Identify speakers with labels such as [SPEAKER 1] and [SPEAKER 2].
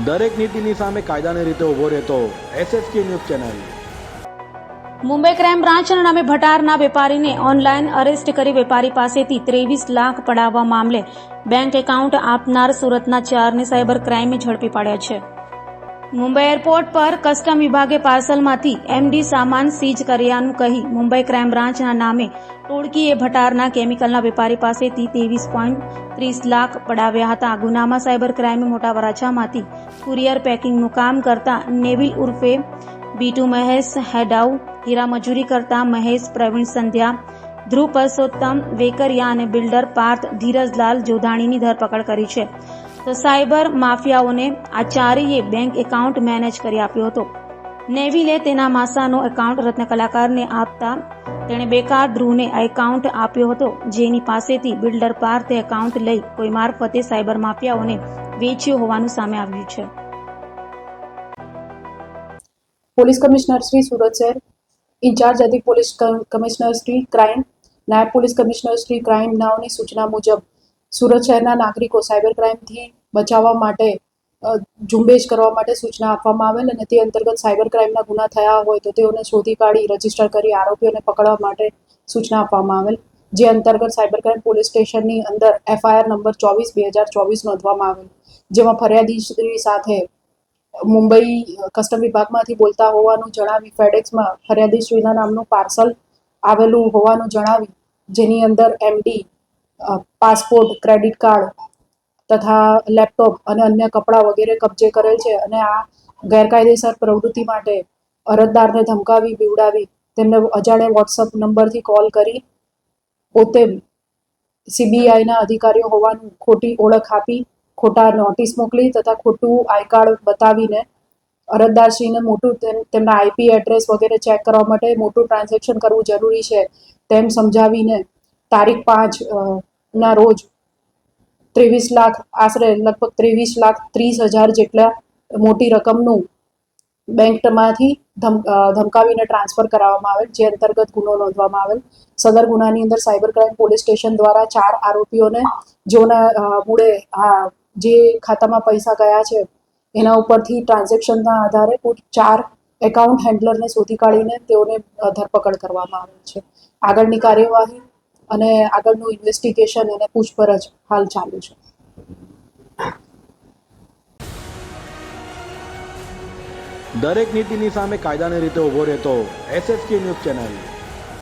[SPEAKER 1] દરેક નીતિની સામે કાયદાની રીતે ઊભો રહેતો SSK news channel.
[SPEAKER 2] Mumbai crime બ્રાન્ચના નામે ભટારના વેપારીને ઓનલાઈન અરેસ્ટ કરી વેપારી પાસેથી 23 લાખ પડાવવા મામલે બેંક એકાઉન્ટ આપનાર સુરતના 4ને સાયબર ક્રાઇમે ઝડપી પાડ્યા છે. મુંબઈ એરપોર્ટ પર કસ્ટમ વિભાગે પાર્સલમાંથી MD સામાન સીઝ કર્યાનું કહી મુંબઈ ક્રાઇમ બ્રાન્ચના નામે ટોળકીએ ભટારના કેમિકલના વેપારી પાસેથી 23.30 લાખ પડાવ્યા હતા. આ ગુનામાં સાયબર ક્રાઇમે મોટા વરાછામાંથી કુરિયર પેકિંગનું કામ કરતા નેવિલ ઉર્ફે B2 મહેશ હેડાઉ, હીરા મજૂરી કરતા મહેશ પ્રવીણ સંધ્યા, ધ્રુવ પરસોત્તમ વેકરિયા અને બિલ્ડર પાર્થ ધીરજલાલ જોધાણીની ધરપકડ કરી છે. તો સાયબર માફિયાઓને આ ચારેય બેંક એકાઉન્ટ મેનેજ કરી આપ્યો હતો. નેવિલે તેના માસાનો એકાઉન્ટ રત્ન કલાકારને આપતા તેણે બેકાર ધ્રુવને આ એકાઉન્ટ આપ્યો હતો, જેની પાસેથી બિલ્ડર પાર્થે એકાઉન્ટ લઈ કોઈ મારફતે સાયબર માફિયાઓને વેચ્યો હોવાનું સામે આવ્યું છે.
[SPEAKER 3] પોલીસ કમિશનર શ્રી સુરત શહેર, ઇન્ચાર્જ અધિક પોલીસ કમિશનર શ્રી ક્રાઇમ, નાયબ પોલીસ કમિશનર શ્રી ક્રાઇમ નાઓની સૂચના મુજબ સુરત શહેરના નાગરિકો સાયબર ક્રાઇમથી બચાવવા માટે ઝુંબેશ કરવા માટે સૂચના આપવામાં આવેલ અને તે અંતર્ગત સાયબર ક્રાઇમના ગુના થયા હોય તો તેઓને શોધી કાઢી રજીસ્ટર કરી આરોપીઓને પકડવા માટે સૂચના આપવામાં આવેલ, જે અંતર્ગત સાયબર ક્રાઇમ પોલીસ સ્ટેશનની અંદર FIR નંબર 24/2024 નોંધવામાં આવેલ, જેમાં ફરિયાદી સાથે મુંબઈ કસ્ટમ વિભાગમાંથી બોલતા હોવાનું જણાવી ફેડેક્સમાં ફરિયાદીશ્રીના નામનું પાર્સલ આવેલું હોવાનું જણાવી જેની અંદર MD, પાસપોર્ટ, ક્રેડિટ કાર્ડ તથા લેપટોપ અને અન્ય કપડાં વગેરે કબજે કરેલ છે અને આ ગેરકાયદેસર પ્રવૃત્તિ માટે અરજદારને ધમકાવી બીવડાવી તેમને અજાણ્યા WhatsApp નંબરથી કોલ કરી પોતે CBIના અધિકારીઓ હોવાનું ખોટી ઓળખ આપી ખોટા નોટિસ મોકલી તથા ખોટું આઈ કાર્ડ બતાવીને અરજદારશ્રીને મોટું તેમના IP એડ્રેસ વગેરે ચેક કરવા માટે મોટું ટ્રાન્ઝેક્શન કરવું જરૂરી છે તેમ સમજાવીને તારીખ 5 ના રોજ 23 લાખ આશરે લગભગ 23,30,000 જેટલા મોટી રકમનું બેંકમાંથી ધમકાવીને ટ્રાન્સફર કરાવવામાં આવેલ, જે અંતર્ગત ગુનો નોંધવામાં આવેલ. સદર ગુનાની અંદર સાયબર ક્રાઇમ પોલીસ સ્ટેશન દ્વારા 4 આરોપીઓને જેઓના મૂળે જે ખાતામાં પૈસા ગયા છે એના ઉપરથી ટ્રાન્ઝેક્શનના આધારે કુલ 4 એકાઉન્ટ હેન્ડલરને શોધી કાઢીને તેઓને ધરપકડ કરવામાં આવેલ છે. આગળની કાર્યવાહી અને આગળનું ઇન્વેસ્ટિગેશન અને પૂછપરછ હાલ ચાલુ છે.
[SPEAKER 1] દરેક નીતિની સામે કાયદાની રીતે ઊભો રહેતો SSK ન્યૂઝ ચેનલ.